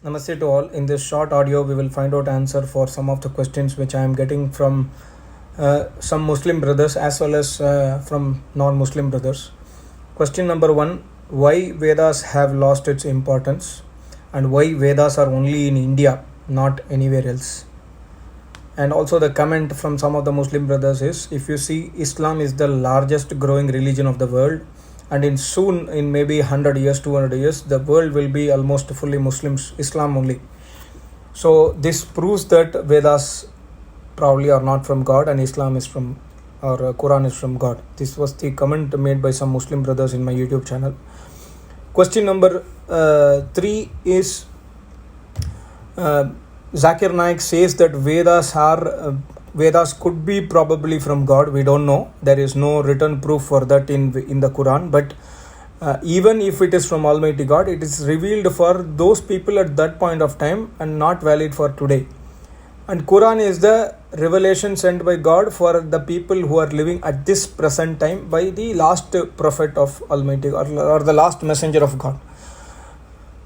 Namaste to all. In this short audio, we will find out answer for some of the questions which I am getting from some Muslim brothers as well as from non-Muslim brothers. Question number 1: why Vedas have lost its importance, and why Vedas are only in India, not anywhere else? And also the comment from some of the Muslim brothers is, if you see, Islam is the largest growing religion of the world, and in maybe 100 years, 200 years, the world will be almost fully Muslims, Islam only. So this proves that Vedas probably are not from God and Islam is from, or Quran is from God. This was the comment made by some Muslim brothers in my YouTube channel. Question number 3 is, Zakir Naik says that Vedas could be probably from God. We don't know. There is no written proof for that in the Quran. But even if it is from Almighty God, it is revealed for those people at that point of time and not valid for today. And Quran is the revelation sent by God for the people who are living at this present time by the last prophet of Almighty God, or the last messenger of God.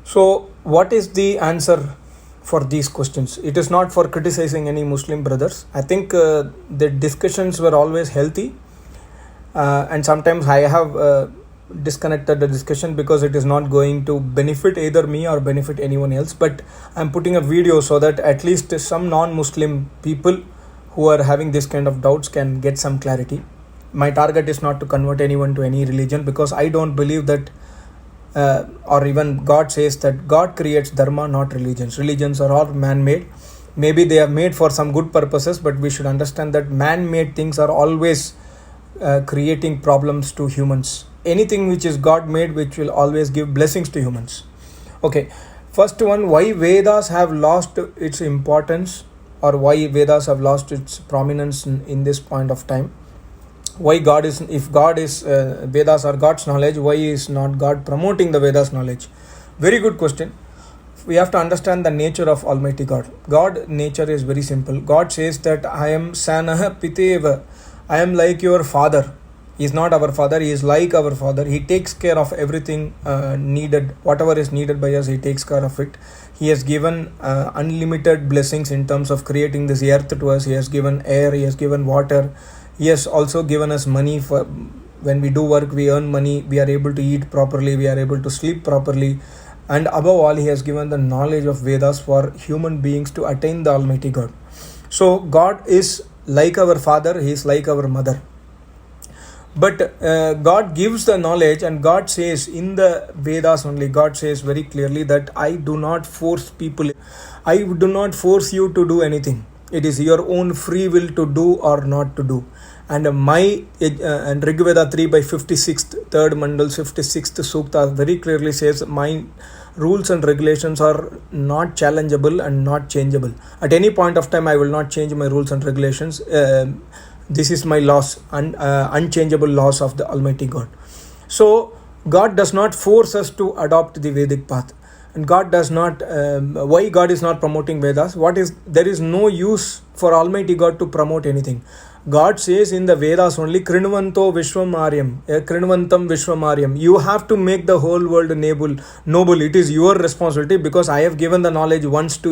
So what is the answer for these questions? It is not for criticizing any Muslim brothers. I think the discussions were always healthy, and sometimes I have disconnected the discussion because it is not going to benefit either me or benefit anyone else. But I'm putting a video so that at least some non-Muslim people who are having this kind of doubts can get some clarity. My target is not to convert anyone to any religion, because I don't believe that or even God says that God creates dharma, not religions. Religions are all man-made. Maybe they are made for some good purposes, but we should understand that man-made things are always creating problems to humans. Anything which is God-made, which will always give blessings to humans. Okay, first one, why Vedas have lost its importance, or why Vedas have lost its prominence in this point of time. Why God is, if God is, Vedas are God's knowledge, why is not God promoting the Vedas knowledge? Very good question. We have to understand the nature of Almighty God. God nature is very simple. God says that I am Sanah Piteva. I am like your father. He is not our father, he is like our father. He takes care of everything needed. Whatever is needed by us, he takes care of it. He has given unlimited blessings in terms of creating this earth to us. He has given air, he has given water. He has also given us money. For when we do work, we earn money, we are able to eat properly, we are able to sleep properly. And above all, he has given the knowledge of Vedas for human beings to attain the Almighty God. So God is like our father, he is like our mother. But God gives the knowledge, and God says in the Vedas only, God says very clearly that I do not force people. I do not force you to do anything. It is your own free will to do or not to do. And and Rigveda 3 by 56th, 3rd Mandal 56th Sukta very clearly says, my rules and regulations are not challengeable and not changeable. At any point of time, I will not change my rules and regulations. This is my laws, unchangeable laws of the Almighty God. So God does not force us to adopt the Vedic path. And God does not, why God is not promoting Vedas? There is no use for Almighty God to promote anything. God says in the Vedas only, Krinvanto Vishwamaryam, Krinvantam Vishwamaryam. You have to make the whole world noble. It is your responsibility, because I have given the knowledge once to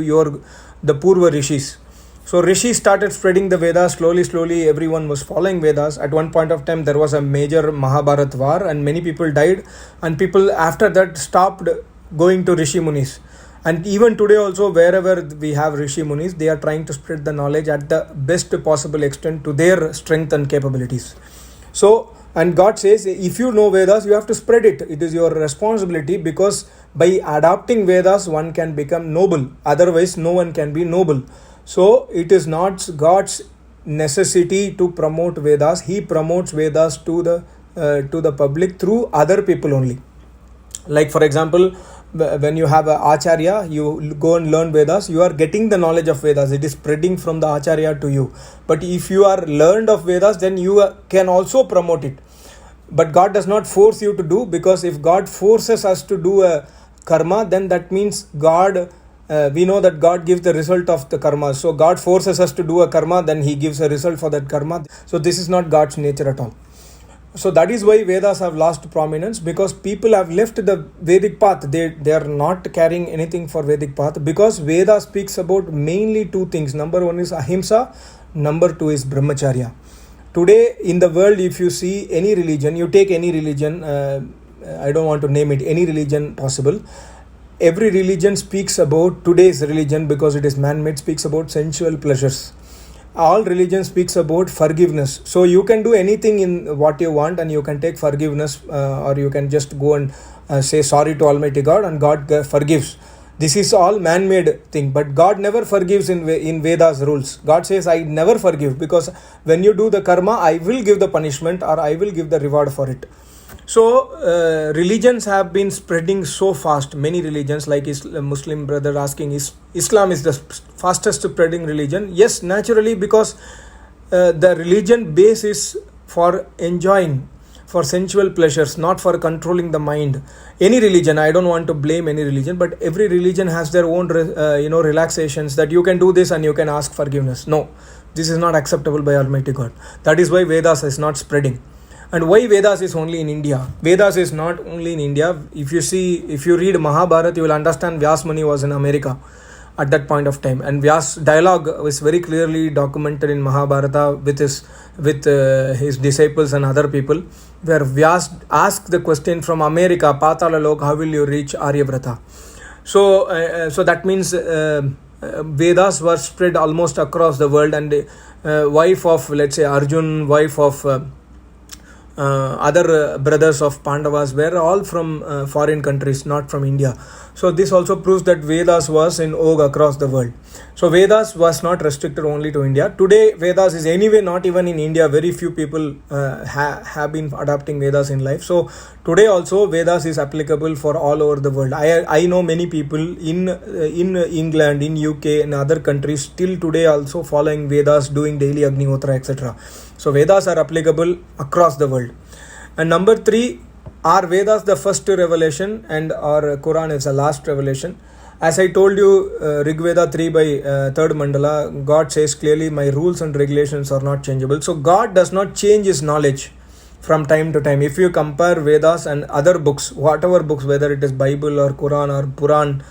the Purva Rishis. So Rishi started spreading the Vedas slowly. Everyone was following Vedas. At one point of time, there was a major Mahabharat war, and many people died. And people after that stopped going to Rishi Munis. And even today also, wherever we have Rishi Munis, they are trying to spread the knowledge at the best possible extent to their strength and capabilities. So, and God says, if you know Vedas, you have to spread it. It is your responsibility, because by adopting Vedas, one can become noble. Otherwise, no one can be noble. So it is not God's necessity to promote Vedas. He promotes Vedas to the public through other people only. Like for example, when you have an Acharya, you go and learn Vedas, you are getting the knowledge of Vedas. It is spreading from the Acharya to you. But if you are learned of Vedas, then you can also promote it. But God does not force you to do, because if God forces us to do a karma, then that means we know that God gives the result of the karma. So God forces us to do a karma, then he gives a result for that karma. So this is not God's nature at all. So that is why Vedas have lost prominence, because people have left the Vedic path. They are not carrying anything for Vedic path, because Veda speaks about mainly two things. Number one is ahimsa, number two is brahmacharya. Today in the world, if you see any religion, you take any religion, I don't want to name it, any religion possible. Every religion speaks about, today's religion, because it is man-made, speaks about sensual pleasures. All religion speaks about forgiveness. So you can do anything in what you want, and you can take forgiveness, or you can just go and say sorry to Almighty God, and God forgives. This is all man-made thing, but God never forgives in Veda's rules. God says, I never forgive, because when you do the karma, I will give the punishment, or I will give the reward for it. So religions have been spreading so fast. Many religions, like Muslim brother asking, is Islam is the fastest spreading religion? Yes, naturally, because the religion base is for enjoying, for sensual pleasures, not for controlling the mind. Any religion, I don't want to blame any religion, but every religion has their own relaxations, that you can do this and you can ask forgiveness. No, this is not acceptable by Almighty God. That is why Vedas is not spreading. And why Vedas is only in India? Vedas is not only in India. If you read Mahabharata, you will understand Vyas Muni was in America at that point of time. And Vyas dialogue was very clearly documented in Mahabharata with his disciples and other people, where Vyas asked the question from America, Patala Lok, how will you reach Aryavrata? So that means Vedas were spread almost across the world, and wife of, let's say, Arjun, wife of other brothers of Pandavas were all from foreign countries, not from India. So this also proves that Vedas was in vogue across the world. So Vedas was not restricted only to India. Today Vedas is anyway not even in India. Very few people have been adopting Vedas in life. So today also Vedas is applicable for all over the world. I know many people in England, in UK, and other countries still today also following Vedas, doing daily Agnihotra, etc. So Vedas are applicable across the world. And number 3, are Vedas the first revelation and our Quran is the last revelation? As I told you, Rig Veda 3 by 3rd Mandala, God says clearly, my rules and regulations are not changeable. So God does not change his knowledge from time to time. If you compare Vedas and other books, whatever books, whether it is Bible or Quran or Puran,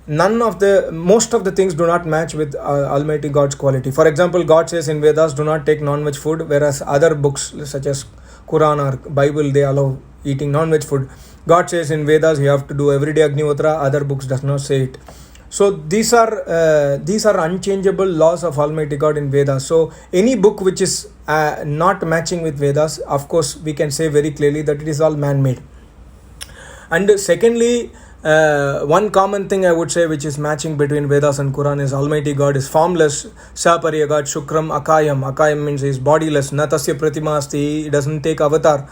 most of the things do not match with Almighty God's quality. For example, God says in Vedas, do not take non-veg food, whereas other books such as Quran or Bible, they allow eating non-veg food. God says in Vedas you have to do everyday Agnihotra, other books does not say it. So these are unchangeable laws of Almighty God in Vedas. So any book which is not matching with Vedas, of course we can say very clearly that it is all man-made. And secondly, one common thing I would say which is matching between Vedas and Quran is Almighty God is formless. Sapariyagat Shukram Akayam. Akayam means he is bodiless. Natasya Pratima Asti, he doesn't take avatar.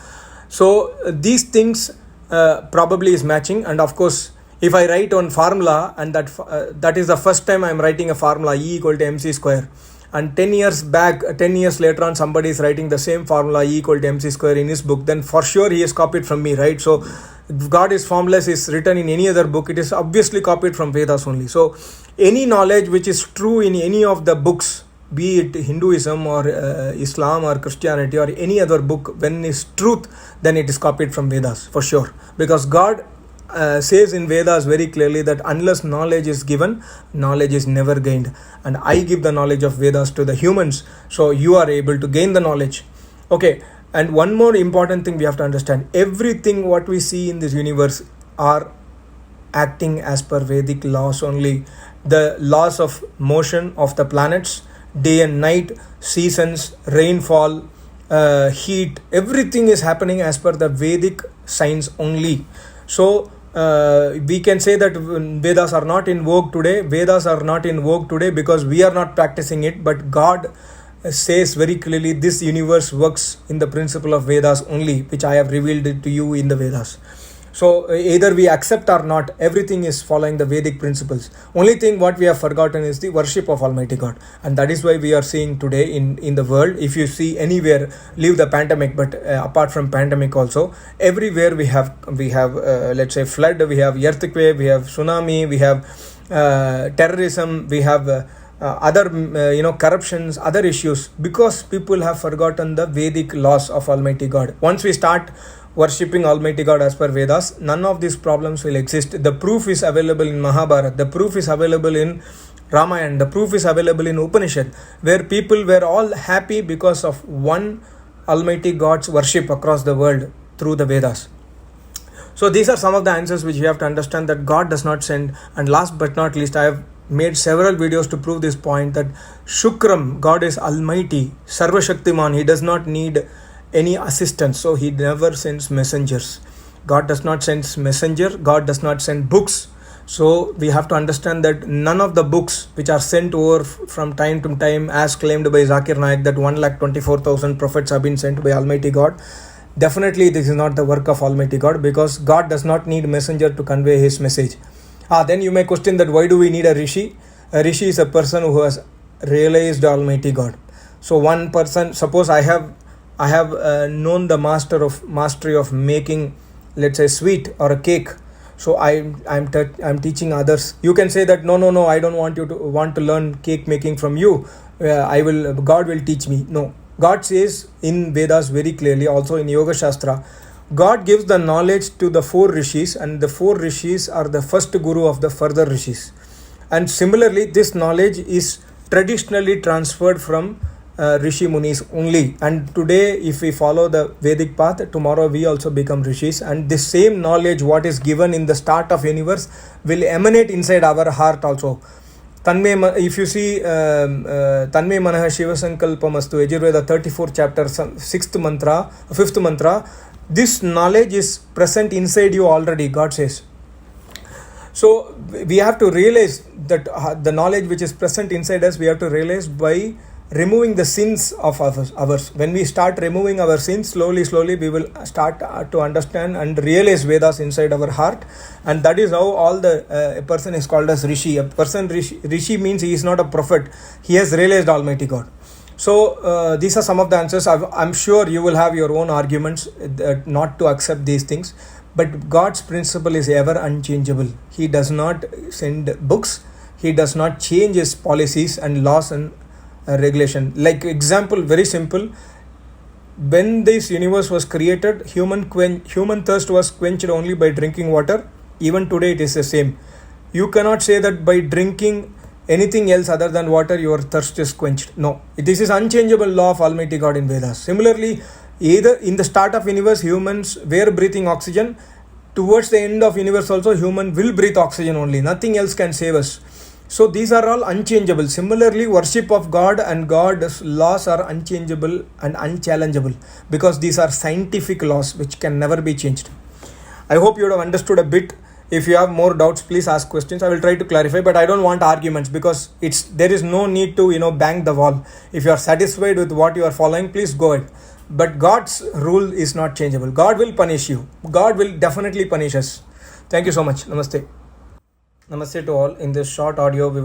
So these things probably is matching. And of course, if I write on formula, and that is the first time I am writing a formula, E equal to MC square, and 10 years later on, somebody is writing the same formula, E equal to MC square, in his book, then for sure he is copied from me, right? So if God is formless is written in any other book, it is obviously copied from Vedas only. So any knowledge which is true in any of the books, be it Hinduism or Islam or Christianity or any other book, when it is truth, then it is copied from Vedas for sure. Because God says in Vedas very clearly that unless knowledge is given, knowledge is never gained. And I give the knowledge of Vedas to the humans, so you are able to gain the knowledge. Okay, and one more important thing we have to understand. Everything what we see in this universe are acting as per Vedic laws only. The laws of motion of the planets, day and night, seasons, rainfall, heat, everything is happening as per the Vedic science only. So we can say that Vedas are not in vogue today. Vedas are not in vogue today because we are not practicing it, but God says very clearly this universe works in the principle of Vedas only, which I have revealed it to you in the Vedas. So either we accept or not, everything is following the Vedic principles. Only thing what we have forgotten is the worship of Almighty God. And that is why we are seeing today in the world, if you see anywhere, leave the pandemic, but apart from pandemic also, everywhere we have let's say flood, we have earthquake, we have tsunami, we have terrorism, we have other corruptions, other issues, because people have forgotten the Vedic laws of Almighty God. Once we start worshipping Almighty God as per Vedas, none of these problems will exist. The proof is available in Mahabharata, the proof is available in Ramayana, the proof is available in Upanishad, where people were all happy because of one Almighty God's worship across the world through the Vedas. So these are some of the answers which you have to understand, that God does not send. And last but not least, I have made several videos to prove this point, that Shukram, God is Almighty, Sarva Shaktiman, He does not need any assistance, so He never sends messengers. God does not send messenger, God does not send books. So we have to understand that none of the books which are sent over from time to time, as claimed by Zakir Naik, that 124,000 prophets have been sent by Almighty God, definitely this is not the work of Almighty God, because God does not need messenger to convey His message. Then you may question that why do we need a Rishi? A Rishi is a person who has realized Almighty God. So one person, suppose I have known the mastery of making, let's say, sweet or a cake. So I'm teaching others. You can say that no, I don't want to learn cake making from you. God will teach me. No, God says in Vedas very clearly, also in Yoga Shastra, God gives the knowledge to the 4 rishis, and the 4 rishis are the first guru of the further rishis. And similarly, this knowledge is traditionally transferred from Rishi Munis only. And today, if we follow the Vedic path, tomorrow we also become rishis. And the same knowledge, what is given in the start of universe, will emanate inside our heart also. If you see Tanme Manah Shiva Sankalpamastu, Yajurveda 34th chapter, 5th mantra, this knowledge is present inside you already, God says. So we have to realize that the knowledge which is present inside us, we have to realize by removing the sins of ours. When we start removing our sins, slowly we will start to understand and realize Vedas inside our heart. And that is how a person is called as Rishi. A person Rishi means he is not a prophet, he has realized Almighty God. So these are some of the answers. I'm sure you will have your own arguments not to accept these things, but God's principle is ever unchangeable. He does not send books, He does not change His policies and laws and regulation. Like example, very simple, when this universe was created, human thirst was quenched only by drinking water. Even today it is the same. You cannot say that by drinking anything else other than water your thirst is quenched. No, this is unchangeable law of Almighty God in Vedas. Similarly, either in the start of universe, humans were breathing oxygen. Towards the end of universe also, human will breathe oxygen only. Nothing else can save us. So these are all unchangeable. Similarly, worship of God and God's laws are unchangeable and unchallengeable, because these are scientific laws which can never be changed. I hope you would have understood a bit. If you have more doubts, please ask questions. I will try to clarify, but I don't want arguments, because there is no need to bang the wall. If you are satisfied with what you are following, please go ahead. But God's rule is not changeable. God will punish you. God will definitely punish us. Thank you so much. Namaste. Namaste to all. In this short audio, we will